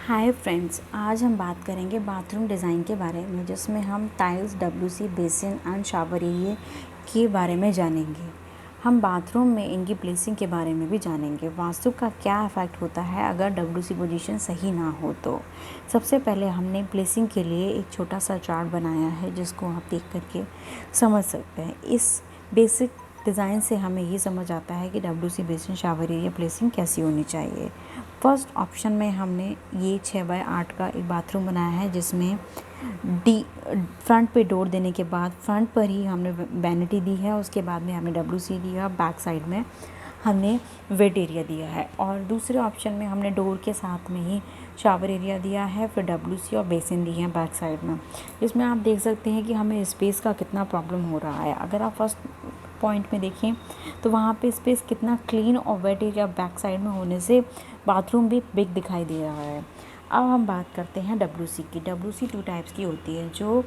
Hi friends, आज हम बात करेंगे बाथरूम डिज़ाइन के बारे में, जिसमें हम tiles, WC, basin and shower area के बारे में जानेंगे। हम बाथरूम में इनकी प्लेसिंग के बारे में भी जानेंगे। वास्तु का क्या इफ़ेक्ट होता है अगर डब्ल्यूसी पोजीशन सही ना हो तो। सबसे पहले हमने प्लेसिंग के लिए एक छोटा सा चार्ट बनाया है, जिसको आप देख करके समझ सकते हैं। इस बेसिक डिज़ाइन से हमें ये समझ आता है कि WC, basin, shower area placing कैसी होनी चाहिए। फर्स्ट ऑप्शन में हमने ये 6x8 का एक बाथरूम बनाया है, जिसमें फ्रंट पे डोर देने के बाद फ्रंट पर ही हमने वैनिटी दी है। उसके बाद में हमने डब्ल्यूसी दिया, बैक साइड में हमने वेट एरिया दिया है, और दूसरे ऑप्शन में हमने डोर के साथ में ही शावर एरिया दिया है, फिर डब्ल्यूसी और बेसिन दी है बैक साइड में। इसमें आप देख सकते हैं कि हमें स्पेस का कितना प्रॉब्लम हो रहा है। अगर आप फर्स्ट पॉइंट में देखें तो वहाँ पे स्पेस कितना क्लीन और वेट एरिया बैक साइड में होने से बाथरूम भी बिग दिखाई दे रहा है। अब हम बात करते हैं डब्ल्यूसी की। डब्ल्यूसी 2 टाइप्स की होती है जो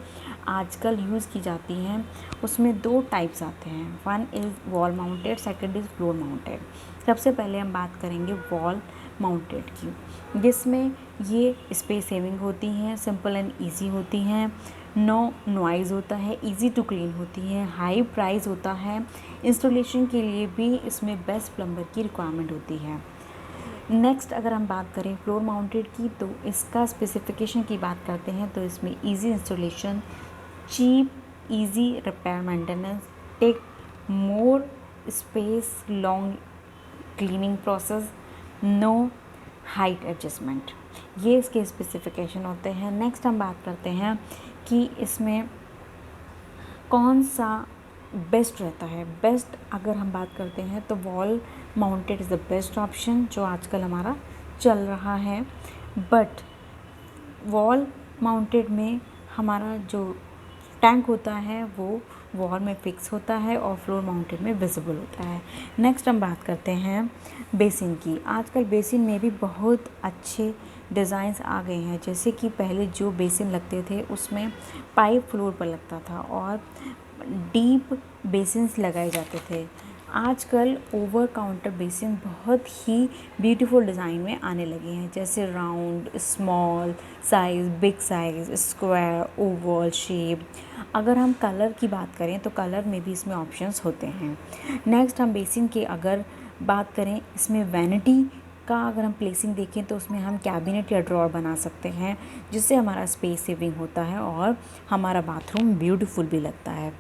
आजकल यूज़ की जाती हैं। उसमें 2 टाइप्स आते हैं, one is wall mounted, second is floor mounted. सबसे पहले हम बात करेंगे वॉल माउंटेड की, जिसमें ये स्पेस सेविंग होती हैं, सिंपल एंड ईजी होती हैं, नो नॉइज़ होता है, इजी टू क्लीन होती है, हाई प्राइस होता है। इंस्टॉलेशन के लिए भी इसमें बेस्ट प्लम्बर की रिक्वायरमेंट होती है। नेक्स्ट अगर हम बात करें फ्लोर माउंटेड की, तो इसका स्पेसिफिकेशन की बात करते हैं तो इसमें easy installation, cheap, easy repair, maintenance, take more space, long cleaning process, no height adjustment, ये इसके स्पेसिफिकेशन होते हैं। नेक्स्ट हम बात करते हैं कि इसमें कौन सा बेस्ट रहता है। बेस्ट अगर हम बात करते हैं तो wall mounted is the best option, जो आजकल हमारा चल रहा है। बट वॉल माउंटेड में हमारा जो टैंक होता है वो वॉल में फिक्स होता है और फ्लोर माउंटेड में विजिबल होता है। नेक्स्ट हम बात करते हैं बेसिन की। आजकल बेसिन में भी बहुत अच्छे डिज़ाइंस आ गए हैं, जैसे कि पहले जो बेसिन लगते थे उसमें पाइप फ्लोर पर लगता था और डीप बेसिन्स लगाए जाते थे। आजकल ओवर काउंटर बेसिन बहुत ही ब्यूटीफुल डिज़ाइन में आने लगे हैं, जैसे round, small size, big size, square, Oval shape. अगर हम कलर की बात करें तो कलर में भी इसमें ऑप्शंस होते हैं। नेक्स्ट हम बेसिन की अगर बात करें, इसमें वैनिटी का अगर हम प्लेसिंग देखें तो उसमें हम कैबिनेट या ड्रॉर बना सकते हैं, जिससे हमारा स्पेस सेविंग होता है और हमारा बाथरूम ब्यूटीफुल भी लगता है।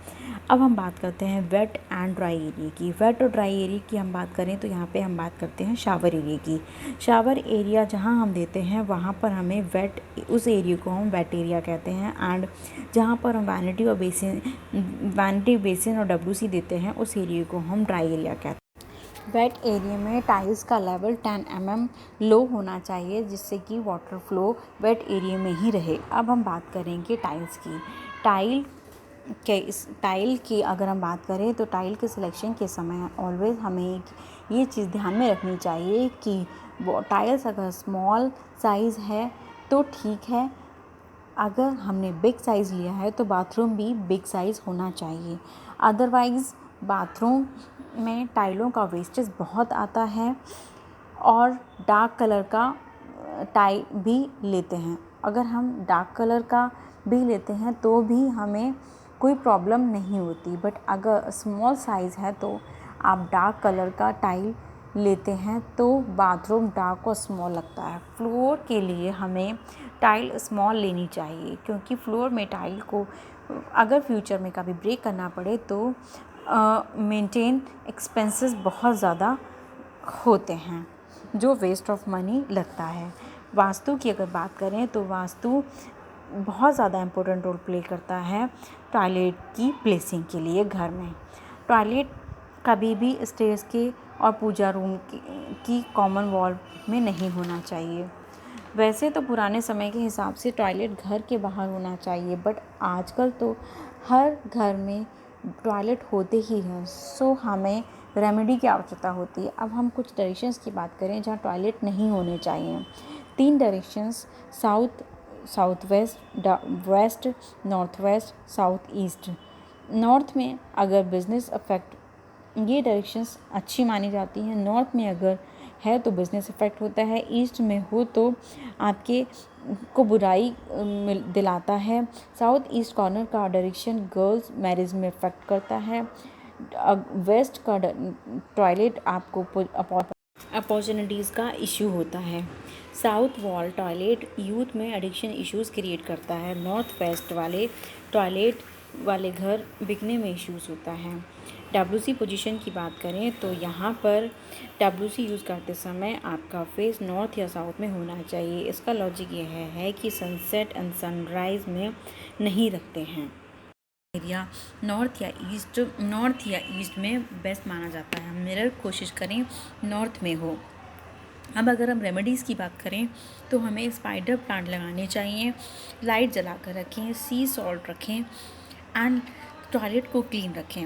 अब हम बात करते हैं वेट एंड ड्राई एरिया की। वेट और ड्राई एरिया की हम बात करें तो यहाँ पे हम बात करते हैं शावर एरिया की। शावर एरिया जहाँ हम देते हैं वहाँ पर हमें वेट, उस एरिया को हम वेट एरिया कहते हैं, एंड जहाँ पर हम वैनिटी बेसिन और डब्ल्यूसी देते हैं उस एरिया को हम ड्राई एरिया कहते हैं। वेट एरिया में टाइल्स का लेवल 10 mm लो होना चाहिए, जिससे कि वाटर फ्लो वेट एरिया में ही रहे। अब हम बात करेंगे टाइल्स की। टाइल की अगर हम बात करें तो टाइल के सिलेक्शन के समय ऑलवेज़ हमें ये चीज़ ध्यान में रखनी चाहिए कि वो टाइल्स अगर स्मॉल साइज़ है तो ठीक है, अगर हमने बिग साइज़ लिया है तो बाथरूम भी बिग साइज़ होना चाहिए। अदरवाइज़ बाथरूम में टाइलों का वेस्टेज बहुत आता है और डार्क कलर का टाइल भी लेते हैं। अगर हम डार्क कलर का भी लेते हैं तो भी हमें कोई प्रॉब्लम नहीं होती, बट अगर स्मॉल साइज़ है तो आप डार्क कलर का टाइल लेते हैं तो बाथरूम डार्क और स्मॉल लगता है। फ्लोर के लिए हमें टाइल स्मॉल लेनी चाहिए, क्योंकि फ्लोर में टाइल को अगर फ्यूचर में कभी ब्रेक करना पड़े तो मेंटेन एक्सपेंसेस बहुत ज़्यादा होते हैं, जो वेस्ट ऑफ मनी लगता है। वास्तु की अगर बात करें तो वास्तु बहुत ज़्यादा इम्पोर्टेंट रोल प्ले करता है टॉयलेट की प्लेसिंग के लिए घर में। टॉयलेट कभी भी स्टेयर्स के और पूजा रूम की कॉमन वॉल में नहीं होना चाहिए। वैसे तो पुराने समय के हिसाब से टॉयलेट घर के बाहर होना चाहिए, बट आजकल तो हर घर में टॉयलेट होते ही हैं, सो हमें रेमेडी की आवश्यकता होती है। अब हम कुछ डायरेक्शंस की बात करें जहाँ टॉयलेट नहीं होने चाहिए। 3 directions, south, south west, west, north west, south east. North में अगर बिजनेस अफेक्ट, ये डायरेक्शंस अच्छी मानी जाती हैं। नॉर्थ में अगर है तो बिजनेस इफेक्ट होता है, ईस्ट में हो तो आपके को बुराई दिलाता है। साउथ ईस्ट कॉर्नर का डायरेक्शन गर्ल्स मैरिज में इफेक्ट करता है। वेस्ट का टॉयलेट आपको अपॉर्चुनिटीज़ का इशू होता है। साउथ वॉल टॉयलेट यूथ में एडिक्शन इश्यूज़ क्रिएट करता है। नॉर्थ वेस्ट वाले टॉयलेट वाले घर बिकने में इश्यूज़ होता है। WC पोजीशन की बात करें तो यहाँ पर WC यूज़ करते समय आपका फेस नॉर्थ या साउथ में होना चाहिए। इसका लॉजिक यह है कि सनसेट एंड सनराइज़ में नहीं रखते हैं। एरिया नॉर्थ या ईस्ट में बेस्ट माना जाता है। मिरर कोशिश करें नॉर्थ में हो। अब अगर हम रेमेडीज़ की बात करें तो हमें स्पाइडर प्लांट लगाने चाहिए, लाइट जला कर रखें, सी सॉल्ट रखें एंड टॉयलेट को क्लीन रखें।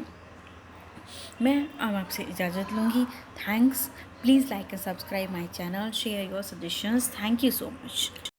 मैं अब आपसे इजाज़त लूँगी। Thanks. Please like and subscribe my channel, share your suggestions. Thank you so much.